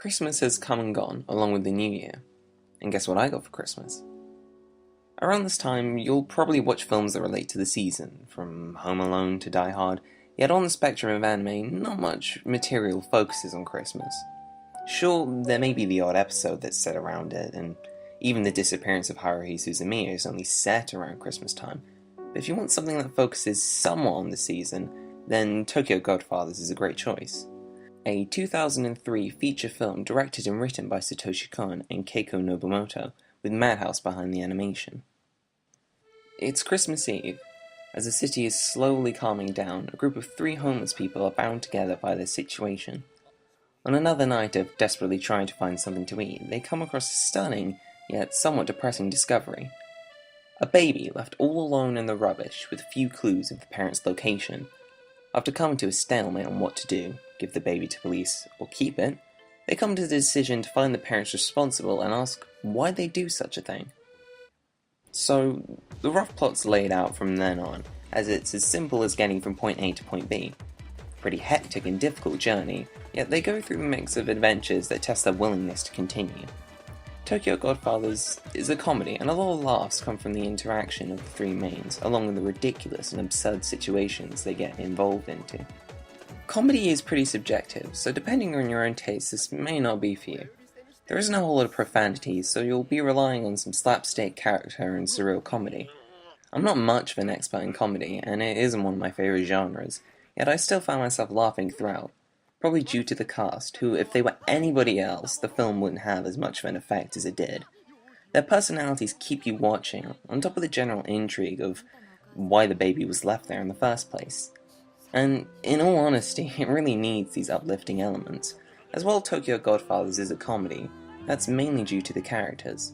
Christmas has come and gone, along with the New Year. And guess what I got for Christmas? Around this time, you'll probably watch films that relate to the season, from Home Alone to Die Hard, yet on the spectrum of anime, not much material focuses on Christmas. Sure, there may be the odd episode that's set around it, and even the disappearance of Haruhi Suzumiya is only set around Christmas time, but if you want something that focuses somewhat on the season, then Tokyo Godfathers is a great choice. A 2003 feature film directed and written by Satoshi Kon and Keiko Nobumoto, with Madhouse behind the animation. It's Christmas Eve. As the city is slowly calming down, a group of three homeless people are bound together by their situation. On another night of desperately trying to find something to eat, they come across a stunning, yet somewhat depressing discovery. A baby left all alone in the rubbish with few clues of the parent's location. After coming to a stalemate on what to do, give the baby to police or keep it, they come to the decision to find the parents responsible and ask why they do such a thing. So, the rough plot's laid out from then on, as it's as simple as getting from point A to point B. Pretty hectic and difficult journey, yet they go through a mix of adventures that test their willingness to continue. Tokyo Godfathers is a comedy, and a lot of laughs come from the interaction of the three mains, along with the ridiculous and absurd situations they get involved into. Comedy is pretty subjective, so depending on your own taste, this may not be for you. There isn't a whole lot of profanity, so you'll be relying on some slapstick character and surreal comedy. I'm not much of an expert in comedy, and it isn't one of my favourite genres, yet I still found myself laughing throughout. Probably due to the cast, who, if they were anybody else, the film wouldn't have as much of an effect as it did. Their personalities keep you watching, on top of the general intrigue of why the baby was left there in the first place. And, in all honesty, it really needs these uplifting elements. As while Tokyo Godfathers is a comedy, that's mainly due to the characters.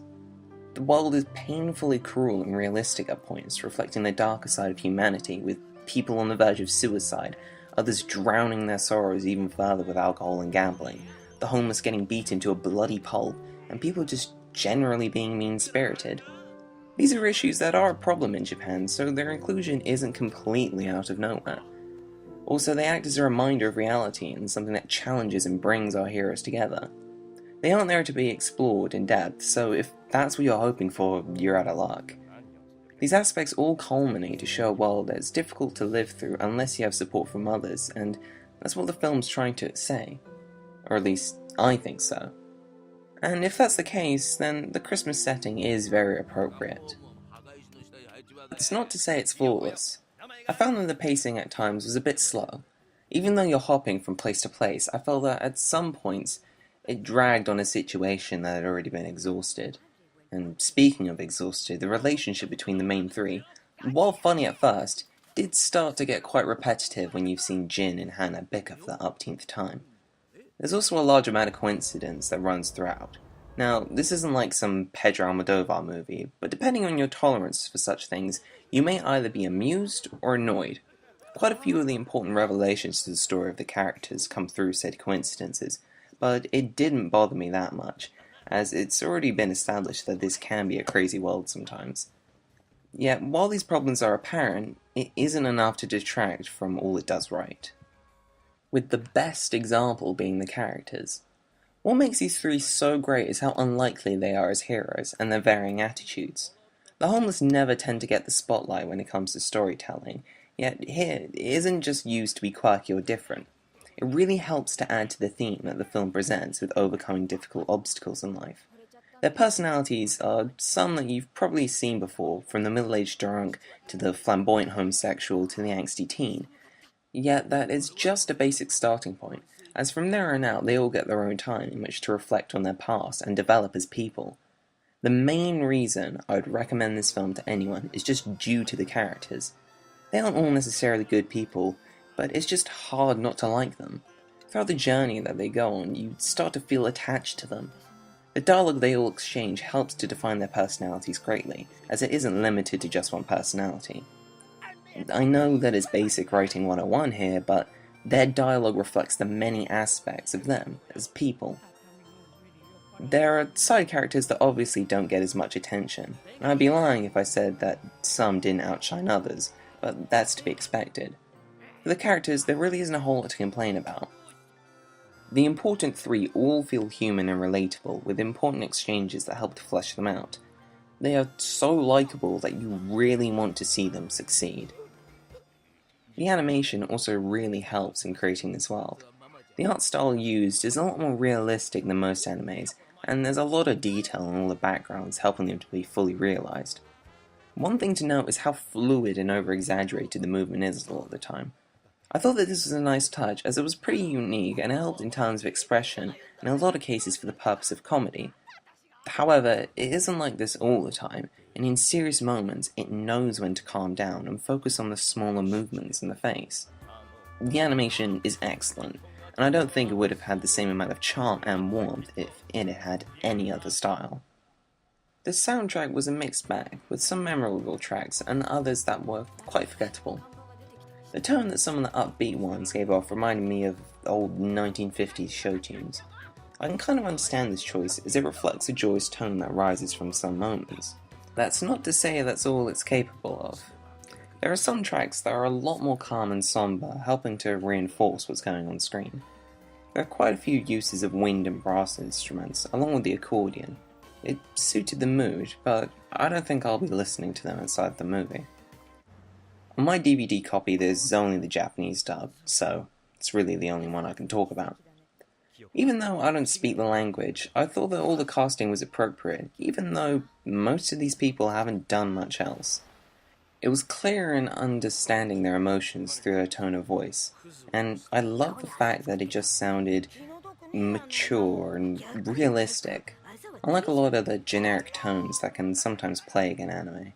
The world is painfully cruel and realistic at points, reflecting the darker side of humanity, with people on the verge of suicide, others drowning their sorrows even further with alcohol and gambling, the homeless getting beaten to a bloody pulp, and people just generally being mean-spirited. These are issues that are a problem in Japan, so their inclusion isn't completely out of nowhere. Also, they act as a reminder of reality and something that challenges and brings our heroes together. They aren't there to be explored in depth, so if that's what you're hoping for, you're out of luck. These aspects all culminate to show a world that's difficult to live through unless you have support from others, and that's what the film's trying to say. Or at least, I think so. And if that's the case, then the Christmas setting is very appropriate. It's not to say it's flawless. I found that the pacing at times was a bit slow. Even though you're hopping from place to place, I felt that at some points it dragged on a situation that had already been exhausted. And speaking of exhausted, the relationship between the main three, while funny at first, did start to get quite repetitive when you've seen Jin and Hannah bicker for the upteenth time. There's also a large amount of coincidence that runs throughout. Now, this isn't like some Pedro Almodovar movie, but depending on your tolerance for such things, you may either be amused or annoyed. Quite a few of the important revelations to the story of the characters come through said coincidences, but it didn't bother me that much, as it's already been established that this can be a crazy world sometimes. Yet, while these problems are apparent, it isn't enough to detract from all it does right. With the best example being the characters. What makes these three so great is how unlikely they are as heroes, and their varying attitudes. The homeless never tend to get the spotlight when it comes to storytelling, yet here, it isn't just used to be quirky or different. It really helps to add to the theme that the film presents with overcoming difficult obstacles in life. Their personalities are some that you've probably seen before, from the middle-aged drunk to the flamboyant homosexual to the angsty teen. Yet that is just a basic starting point, as from there on out they all get their own time in which to reflect on their past and develop as people. The main reason I would recommend this film to anyone is just due to the characters. They aren't all necessarily good people, but it's just hard not to like them. Throughout the journey that they go on, you start to feel attached to them. The dialogue they all exchange helps to define their personalities greatly, as it isn't limited to just one personality. I know that it's basic writing 101 here, but their dialogue reflects the many aspects of them as people. There are side characters that obviously don't get as much attention, and I'd be lying if I said that some didn't outshine others, but that's to be expected. For the characters, there really isn't a whole lot to complain about. The important three all feel human and relatable, with important exchanges that help to flesh them out. They are so likable that you really want to see them succeed. The animation also really helps in creating this world. The art style used is a lot more realistic than most animes, and there's a lot of detail in all the backgrounds helping them to be fully realized. One thing to note is how fluid and over-exaggerated the movement is a lot of the time. I thought that this was a nice touch, as it was pretty unique and it helped in terms of expression, and in a lot of cases for the purpose of comedy. However, it isn't like this all the time, and in serious moments it knows when to calm down and focus on the smaller movements in the face. The animation is excellent, and I don't think it would have had the same amount of charm and warmth if it had any other style. The soundtrack was a mixed bag, with some memorable tracks and others that were quite forgettable. The tone that some of the upbeat ones gave off reminded me of old 1950s show tunes. I can kind of understand this choice, as it reflects a joyous tone that rises from some moments. That's not to say that's all it's capable of. There are some tracks that are a lot more calm and somber, helping to reinforce what's going on screen. There are quite a few uses of wind and brass instruments, along with the accordion. It suited the mood, but I don't think I'll be listening to them inside the movie. On my DVD copy there's only the Japanese dub, so it's really the only one I can talk about. Even though I don't speak the language, I thought that all the casting was appropriate, even though most of these people haven't done much else. It was clear in understanding their emotions through their tone of voice, and I love the fact that it just sounded mature and realistic, unlike a lot of the generic tones that can sometimes plague an anime.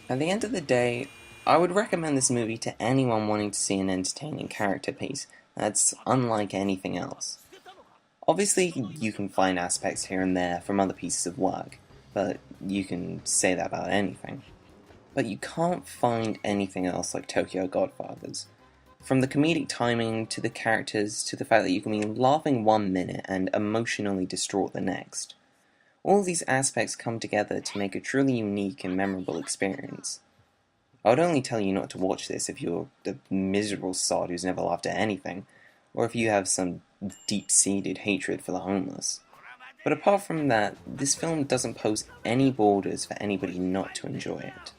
At the end of the day, I would recommend this movie to anyone wanting to see an entertaining character piece that's unlike anything else. Obviously, you can find aspects here and there from other pieces of work, but you can say that about anything. But you can't find anything else like Tokyo Godfathers. From the comedic timing, to the characters, to the fact that you can be laughing 1 minute and emotionally distraught the next. All of these aspects come together to make a truly unique and memorable experience. I would only tell you not to watch this if you're the miserable sod who's never laughed at anything, or if you have some deep-seated hatred for the homeless. But apart from that, this film doesn't pose any borders for anybody not to enjoy it.